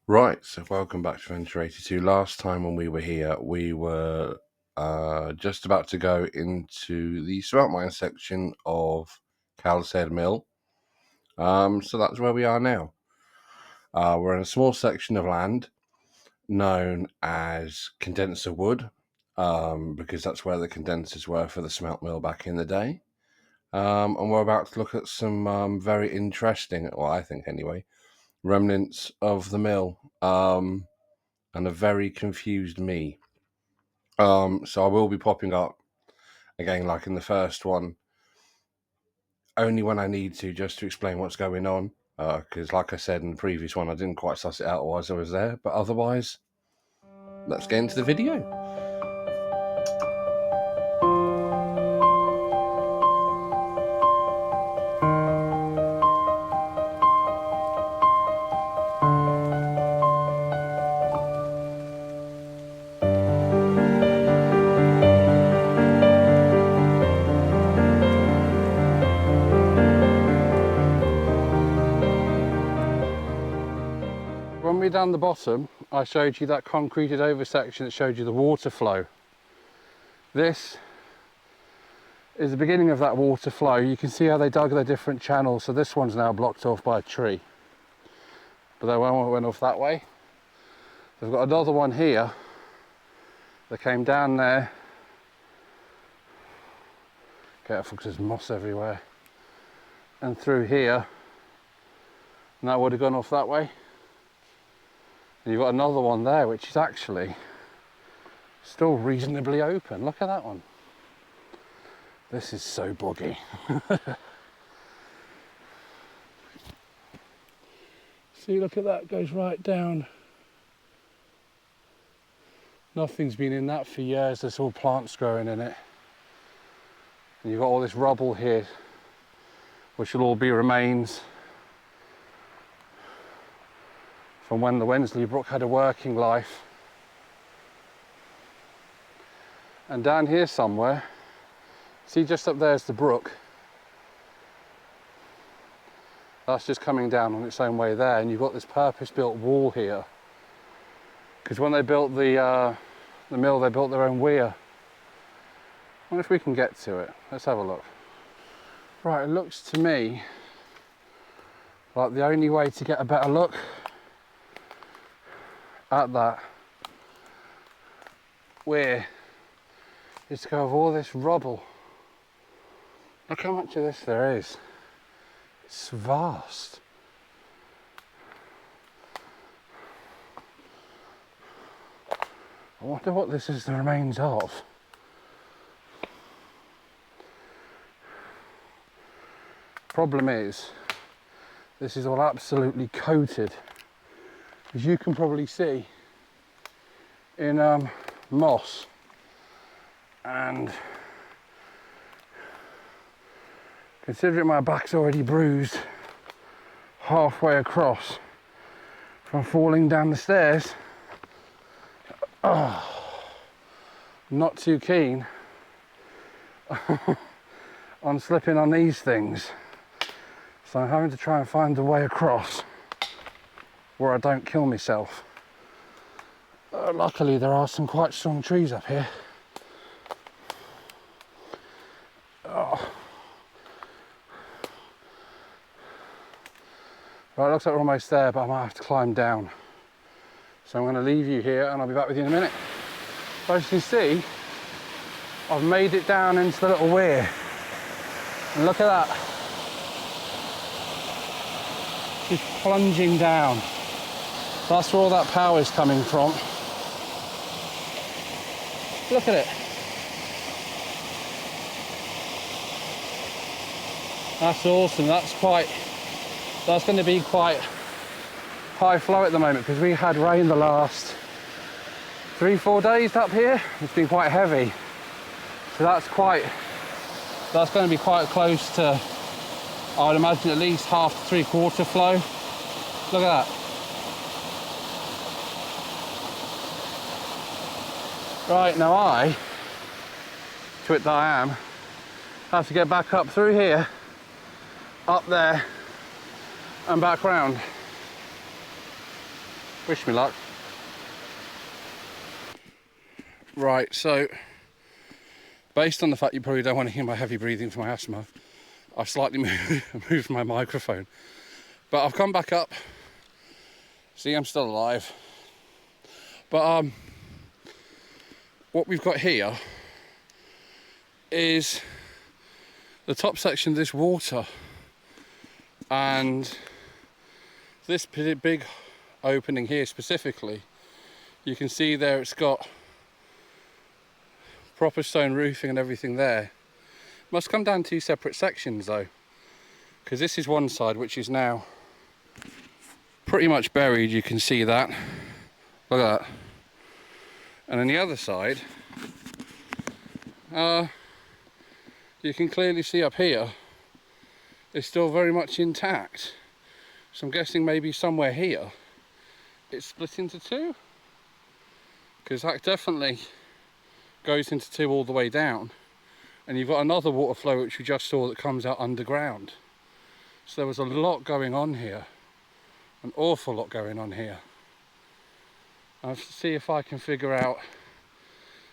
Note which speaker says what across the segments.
Speaker 1: Right, so welcome back to Venture 82. Last time when we were here, we were just about to go into the Smelt mine section of Kelds Mill. So that's where we are now. We're in a small section of land known as Condenser Wood, because that's where the condensers were for the Smelt mill back in the day. And we're about to look at some very interesting, well, I think anyway, remnants of the mill. And a very confused me. So I will be popping up again, like in the first one, only when I need to, just to explain what's going on. Because, like I said in the previous one, I didn't quite suss it out whilst I was there. But otherwise, let's get into the video. When we're down the bottom, I showed you that concreted over section that showed you the water flow. This is the beginning of that water flow. You can see how they dug their different channels. So this one's now blocked off by a tree, but they went off that way. They've got another one here that came down there. Careful, because there's moss everywhere. And through here, and that would have gone off that way. And you've got another one there, which is actually still reasonably open. Look at that one. This is so boggy. See, look at that, goes right down. Nothing's been in that for years. There's all plants growing in it. And you've got all this rubble here, which will all be remains from when the Wensley Brook had a working life. And down here somewhere, see, just up there's the brook. That's just coming down on its own way there, and you've got this purpose-built wall here. Because when they built the mill, they built their own weir. I wonder if we can get to it. Let's have a look. Right, it looks to me like the only way to get a better look at that weir is to go over all this rubble. Look how much of this there is. It's vast. I wonder what this is the remains of. Problem is, this is all absolutely coated, as you can probably see, in moss. And considering my back's already bruised halfway across from falling down the stairs, not too keen on slipping on these things. So I'm having to try and find a way across where I don't kill myself. Luckily there are some quite strong trees up here. Right, it looks like we're almost there, but I might have to climb down. So I'm going to leave you here and I'll be back with you in a minute. But as you can see, I've made it down into the little weir. And look at that. Just plunging down. That's where all that power is coming from. Look at it. That's awesome. That's going to be quite high flow at the moment because we had rain the last 3-4 days up here. It's been quite heavy. So that's going to be quite close to, I would imagine, at least half to 3/4 flow. Look at that. Right, now I, twit that I am, have to get back up through here, up there, and back round. Wish me luck. Right, so based on the fact you probably don't want to hear my heavy breathing for my asthma, I've slightly moved my microphone. But I've come back up. See, I'm still alive. But what we've got here is the top section of this water, and this big opening here specifically, you can see there it's got proper stone roofing and everything there. Must come down 2 separate sections though, because this is one side which is now pretty much buried. You can see that, look at that. And on the other side, you can clearly see up here it's still very much intact. So I'm guessing maybe somewhere here it's split into 2, because that definitely goes into 2 all the way down, and you've got another water flow which we just saw that comes out underground. So there was a lot going on here, an awful lot going on here. I'll see if I can figure out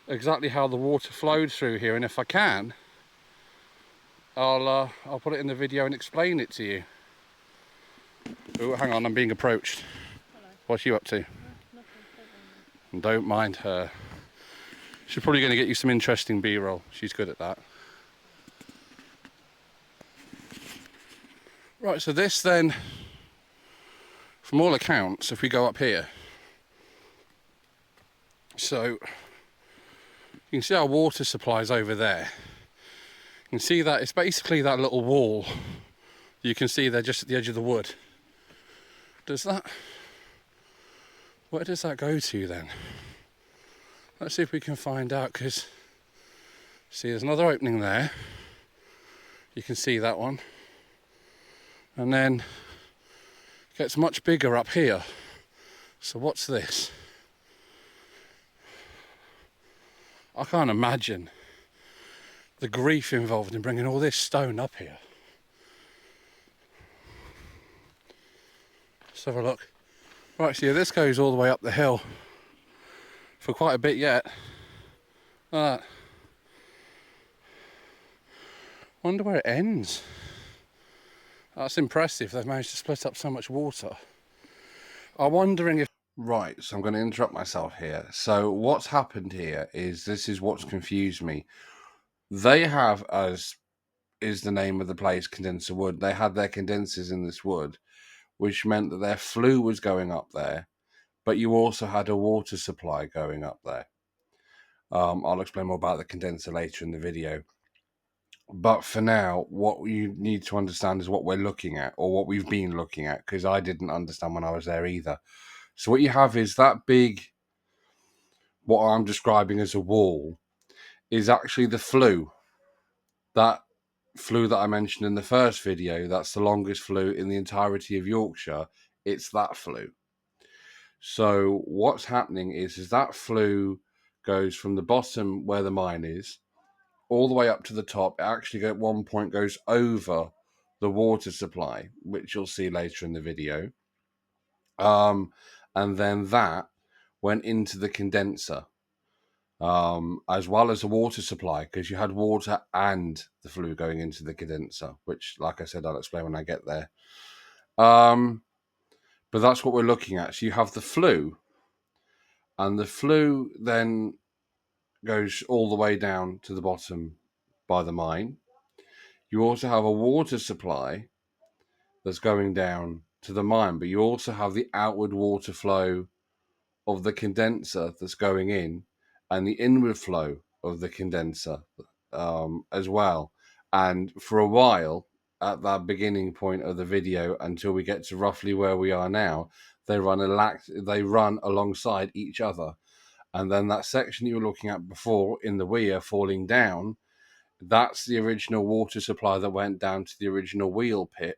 Speaker 1: exactly how the water flowed through here, and if I can, I'll put it in the video and explain it to you. Oh, hang on, I'm being approached.
Speaker 2: Hello.
Speaker 1: What's you up to?
Speaker 2: Nothing.
Speaker 1: Don't mind her. She's probably going to get you some interesting B-roll. She's good at that. Right, so this then, from all accounts, if we go up here, so you can see our water supply is over there. You can see that it's basically that little wall you can see there just at the edge of the wood. Where does that go to then? Let's see if we can find out, because see, there's another opening there. You can see that one. And then it gets much bigger up here. So what's this? I can't imagine the grief involved in bringing all this stone up here. Let's have a look. Right, so yeah, this goes all the way up the hill for quite a bit yet. Look at that. Wonder where it ends. That's impressive. They've managed to split up so much water. I'm wondering if... Right, so I'm going to interrupt myself here. So what's happened here is, this is what's confused me. They have, as is the name of the place, condenser wood. They had their condensers in this wood, which meant that their flue was going up there, but you also had a water supply going up there. I'll explain more about the condenser later in the video. But for now, what you need to understand is what we're looking at, or what we've been looking at, because I didn't understand when I was there either. So what you have is that big, what I'm describing as a wall, is actually the flue. That flue that I mentioned in the first video, that's the longest flue in the entirety of Yorkshire. It's that flue. So what's happening is that flue goes from the bottom where the mine is all the way up to the top. It actually at one point goes over the water supply, which you'll see later in the video. And then that went into the condenser, as well as the water supply, because you had water and the flue going into the condenser, which, like I said, I'll explain when I get there. But that's what we're looking at. So you have the flue, and the flue then goes all the way down to the bottom by the mine. You also have a water supply that's going down to the mine, but you also have the outward water flow of the condenser that's going in, and the inward flow of the condenser as well. And for a while, at that beginning point of the video, until we get to roughly where we are now, they run alongside each other. And then that section you were looking at before in the weir falling down, that's the original water supply that went down to the original wheel pit,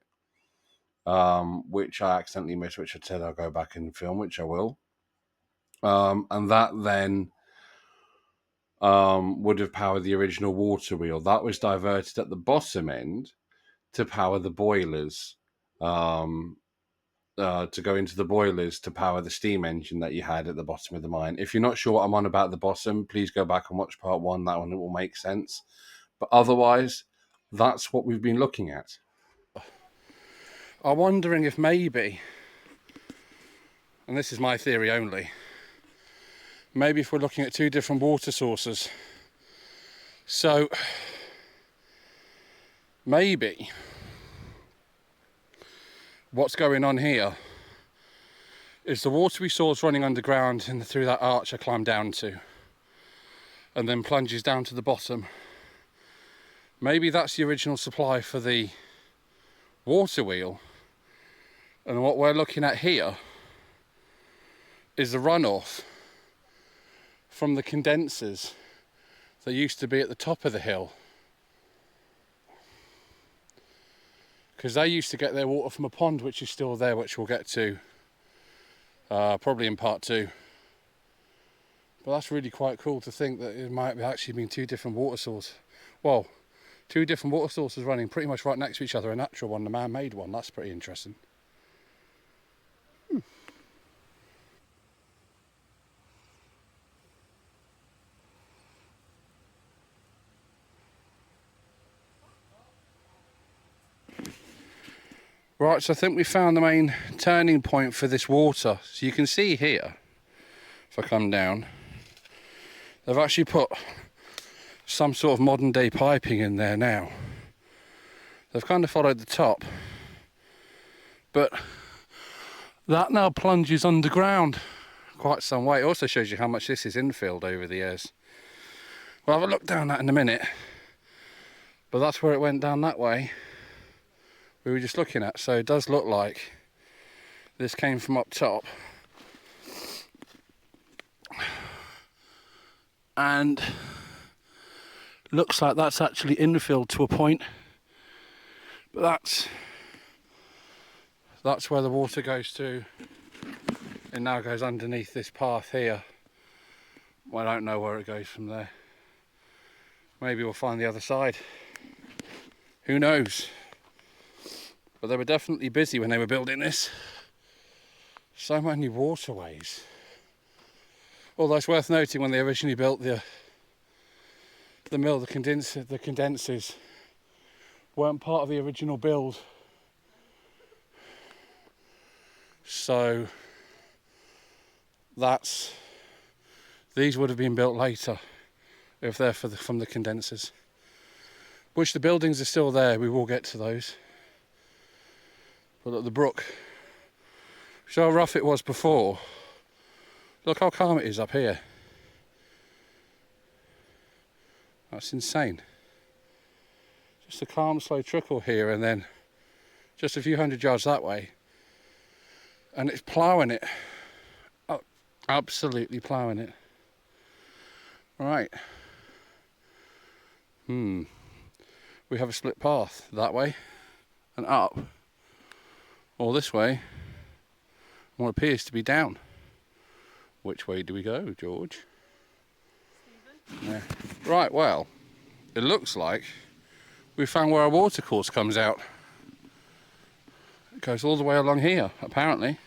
Speaker 1: which I accidentally missed, which I said I'll go back and film, which I will. And that then would have powered the original water wheel. That was diverted at the bottom end to power the boilers to go into the boilers to power the steam engine that you had at the bottom of the mine. If you're not sure what I'm on about at the bottom, please go back and watch part 1. That one will make sense. But otherwise, that's what we've been looking at. I'm wondering if maybe, and this is my theory only, maybe if we're looking at 2 different water sources. So maybe what's going on here is the water we saw is running underground and through that arch I climbed down to and then plunges down to the bottom. Maybe that's the original supply for the water wheel, and what we're looking at here is the runoff from the condensers that used to be at the top of the hill, because they used to get their water from a pond which is still there, which we'll get to probably in part 2. But that's really quite cool to think that it might have actually been 2 different water sources. Well, 2 different water sources running pretty much right next to each other, a natural one and a man-made one. That's pretty interesting. Right, so I think we found the main turning point for this water. So you can see here, if I come down, they've actually put some sort of modern day piping in there now. They've kind of followed the top, but that now plunges underground quite some way. It also shows you how much this is infilled over the years. We'll have a look down that in a minute, but that's where it went down that way we were just looking at. So it does look like this came from up top and looks like that's actually infilled to a point, but that's where the water goes to. It now goes underneath this path here. Well, I don't know where it goes from there. Maybe we'll find the other side, who knows. But they were definitely busy when they were building this. So many waterways. Although it's worth noting, when they originally built the mill, the condensers weren't part of the original build. So these would have been built later if they're from the condensers. Which the buildings are still there, we will get to those. But look, the brook, show how rough it was before. Look how calm it is up here. That's insane. Just a calm, slow trickle here, and then just a few hundred yards that way, and it's ploughing it. Oh, absolutely ploughing it. Right. We have a split path that way and up, or this way, what appears to be down. Which way do we go, George? Yeah. Right, well, it looks like we found where our watercourse comes out. It goes all the way along here, apparently.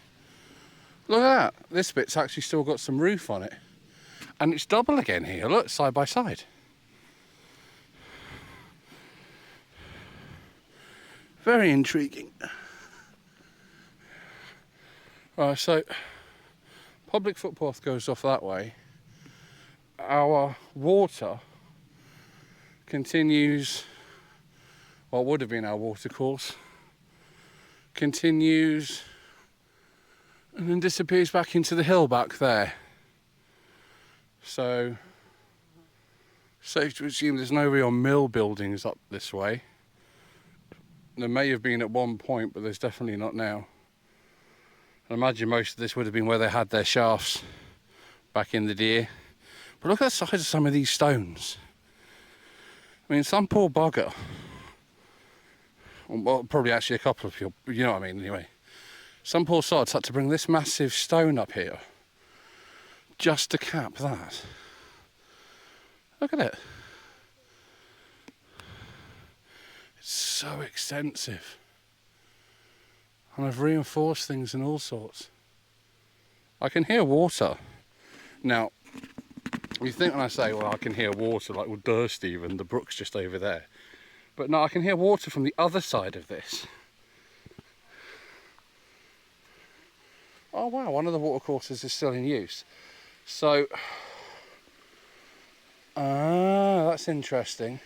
Speaker 1: Look at that. This bit's actually still got some roof on it. And it's double again here, look, side by side. Very intriguing. Right, so public footpath goes off that way. Our water continues, what would have been our water course, continues and then disappears back into the hill back there. So, safe to assume there's no real mill buildings up this way. There may have been at one point, but there's definitely not now. I imagine most of this would have been where they had their shafts back in the day. But look at the size of some of these stones. I mean, some poor bugger, well, probably actually a couple of people, you know what I mean, anyway. Some poor sods had to bring this massive stone up here just to cap that. Look at it. It's so extensive. And I've reinforced things and all sorts. I can hear water. Now, you think when I say, well, I can hear water, like, well, duh, Stephen, the brook's just over there. But no, I can hear water from the other side of this. Oh wow, one of the watercourses is still in use. So, that's interesting.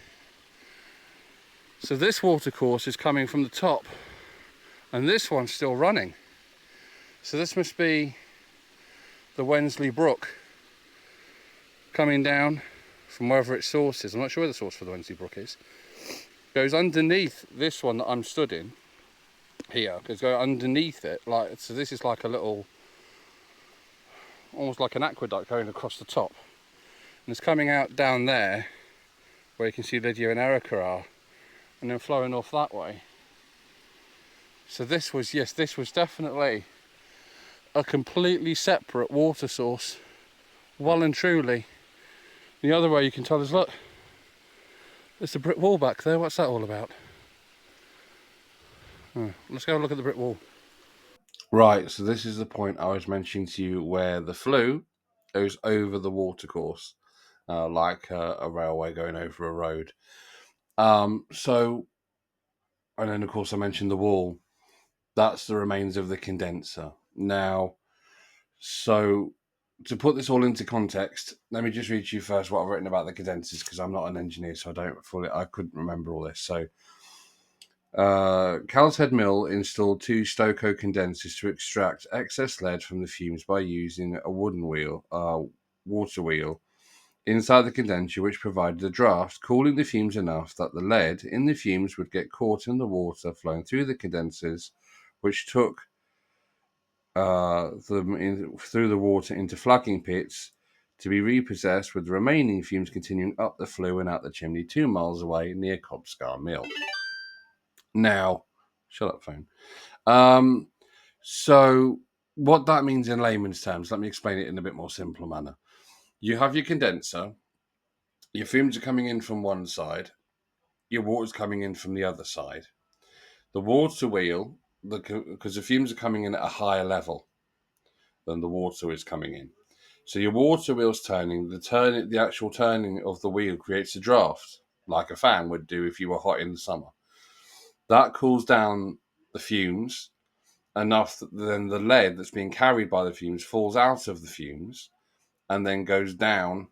Speaker 1: So this watercourse is coming from the top, and this one's still running. So this must be the Wensley Brook coming down from wherever its source is. I'm not sure where the source for the Wensley Brook is. Goes underneath this one that I'm stood in here. Goes go underneath it, like, so this is like a little, almost like an aqueduct going across the top. And it's coming out down there where you can see Lydia and Erica are, and then flowing off that way. So this was, yes, this was definitely a completely separate water source, well and truly. The other way you can tell is, look, there's a brick wall back there. What's that all about? Let's go look at the brick wall. Right, so this is the point I was mentioning to you where the flue goes over the watercourse, like a railway going over a road. So, and then of course I mentioned the wall. That's the remains of the condenser. Now, so to put this all into context, let me just read to you first what I've written about the condensers, because I'm not an engineer, so I couldn't remember all this. So, Kelds Head Mill installed 2 Stokoe condensers to extract excess lead from the fumes by using a wooden wheel, water wheel, inside the condenser, which provided a draft, cooling the fumes enough that the lead in the fumes would get caught in the water flowing through the condensers, which took them through the water into flagging pits to be repossessed, with the remaining fumes continuing up the flue and out the chimney 2 miles away near Cobscar Mill. Now, shut up, phone. So what that means in layman's terms, let me explain it in a bit more simpler manner. You have your condenser, your fumes are coming in from one side, your water's coming in from the other side. The water wheel, because the fumes are coming in at a higher level than the water is coming in. So your water wheel's turning, the actual turning of the wheel creates a draft, like a fan would do if you were hot in the summer. That cools down the fumes enough that then the lead that's being carried by the fumes falls out of the fumes and then goes down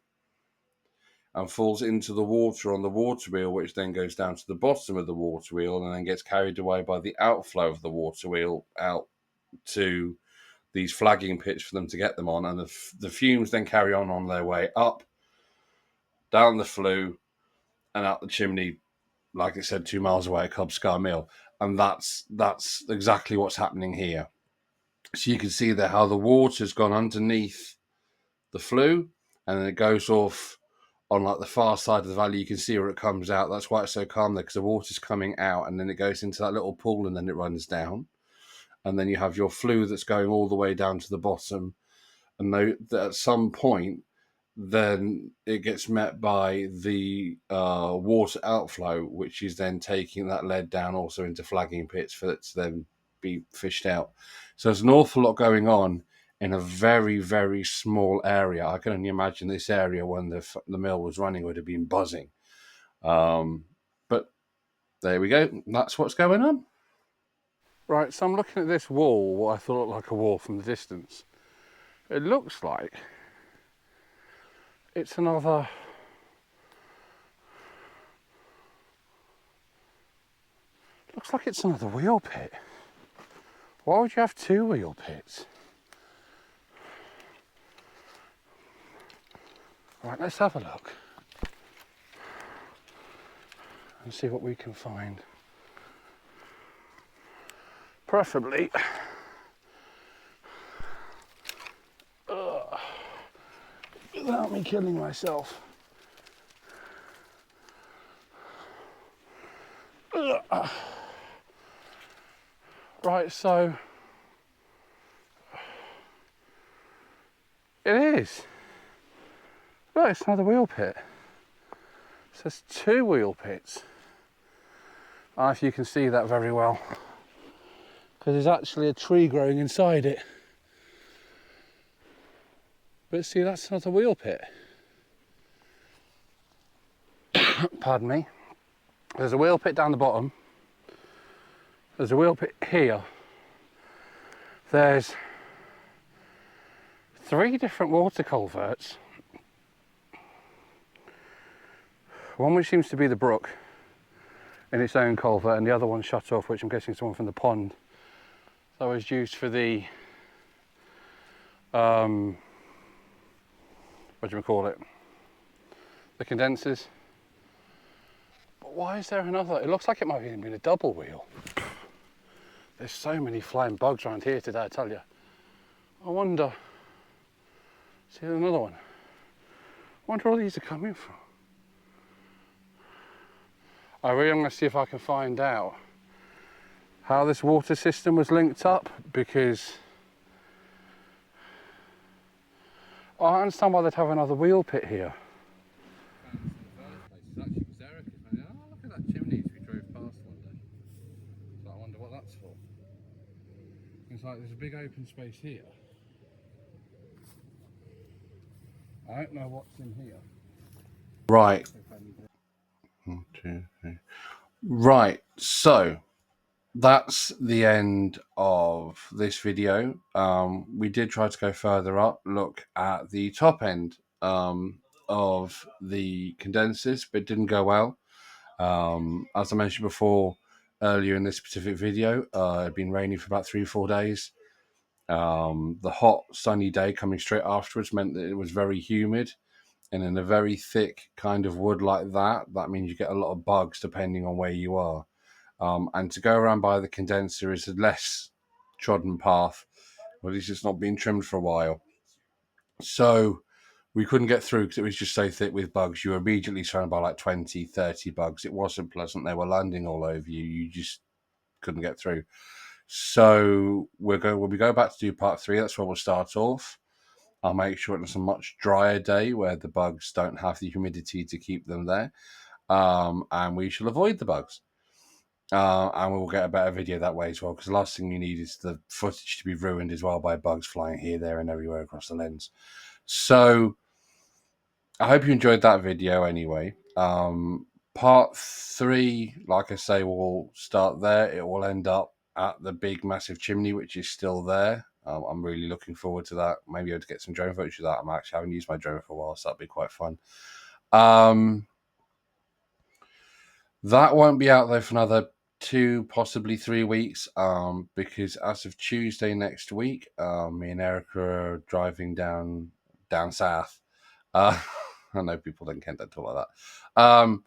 Speaker 1: and falls into the water on the water wheel, which then goes down to the bottom of the water wheel and then gets carried away by the outflow of the water wheel out to these flagging pits for them to get them on, and the fumes then carry on their way up, down the flue, and out the chimney, like I said, 2 miles away at Cobscar Mill. And that's exactly what's happening here. So you can see there how the water's gone underneath the flue, and then it goes off on like the far side of the valley. You can see where it comes out. That's why it's so calm there, because the water's coming out, and then it goes into that little pool, and then it runs down. And then you have your flue that's going all the way down to the bottom, and at some point, then it gets met by the water outflow, which is then taking that lead down also into flagging pits for it to then be fished out. So there's an awful lot going on in a very, very small area. I can only imagine this area when the mill was running would have been buzzing. But there we go. That's what's going on. Right, so I'm looking at this wall, what I thought looked like a wall from the distance. It looks like it's another... Looks like it's another wheel pit. Why would you have 2 wheel pits? Right, let's have a look and see what we can find. Preferably without me killing myself. Right, so it is. Look, it's another wheel pit. So there's 2 wheel pits. I don't know if you can see that very well,
Speaker 3: because there's actually a tree growing inside it. But see, that's not a wheel pit. Pardon me. There's a wheel pit down the bottom. There's a wheel pit here. There's 3 different water culverts. One which seems to be the brook in its own culvert, and the other one shut off, which I'm guessing is the one from the pond. That was used for the what do you call it? The condensers. But why is there another? It looks like it might have even been a double wheel. There's so many flying bugs around here today, I tell you. I wonder. See, there's another one. I wonder where all these are coming from. I really am going to see if I can find out how this water system was linked up, because I understand why they'd have another wheel pit here.
Speaker 1: Look at that chimney we drove past one day. So I wonder what that's for. It's like there's a big open space here. I don't know what's in here. Right. 1, 2, 3. Right, so that's the end of this video. We did try to go further up, look at the top end of the condensers, but it didn't go well. As I mentioned before, earlier in this specific video, it had been raining for about 3-4 days. The hot sunny day coming straight afterwards meant that it was very humid, and in a very thick kind of wood like that means you get a lot of bugs depending on where you are. And to go around by the condenser is a less trodden path, but it's just not been trimmed for a while. So we couldn't get through because it was just so thick with bugs. You were immediately surrounded by like 20, 30 bugs. It wasn't pleasant. They were landing all over you. You just couldn't get through. So when we go back to do part 3, that's where we'll start off. I'll make sure it's a much drier day where the bugs don't have the humidity to keep them there. And we shall avoid the bugs. And we'll get a better video that way as well, because the last thing you need is the footage to be ruined as well by bugs flying here, there, and everywhere across the lens. So I hope you enjoyed that video anyway. Part 3, like I say, will start there. It will end up at the big massive chimney, which is still there. I'm really looking forward to that. Maybe able to get some drone footage of that. I haven't used my drone for a while, so that'll be quite fun. That won't be out there for another 2, possibly 3 weeks, because as of Tuesday next week, me and Erica are driving down south. I know people in Kent don't talk like that.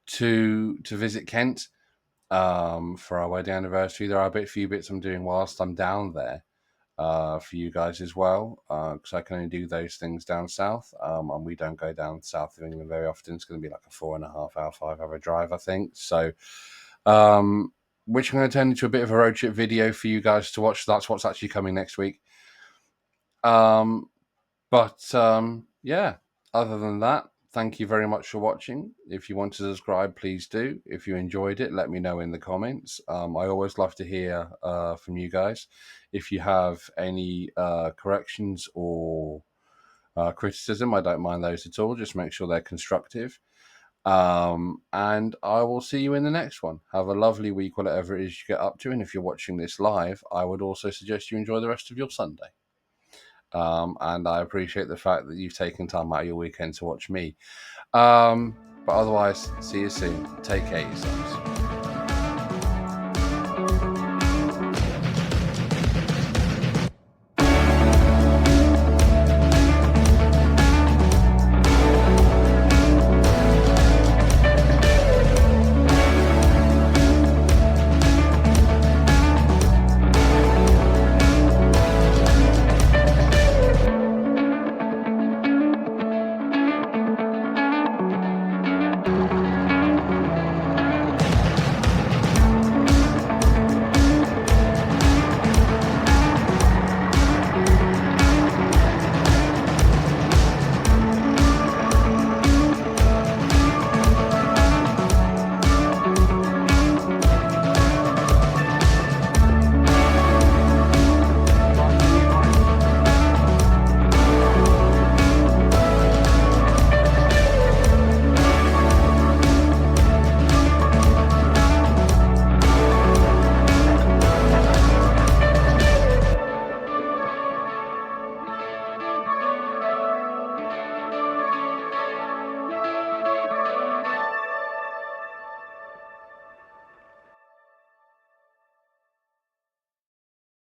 Speaker 1: To visit Kent for our wedding anniversary. There are a few bits I'm doing whilst I'm down there for you guys as well, because I can only do those things down south, and we don't go down south of England very often. It's going to be like a 4.5 hour, 5 hour drive, I think. So, which I'm going to turn into a bit of a road trip video for you guys to watch. That's what's actually coming next week. Yeah, other than that, thank you very much for watching. If you want to subscribe, please do. If you enjoyed it, let me know in the comments. I always love to hear from you guys. If you have any corrections or criticism, I don't mind those at all. Just make sure they're constructive. And I will see you in the next one. Have a lovely week, whatever it is you get up to. And if you're watching this live, I would also suggest you enjoy the rest of your Sunday. And I appreciate the fact that you've taken time out of your weekend to watch me. But otherwise, see you soon. Take care of yourselves.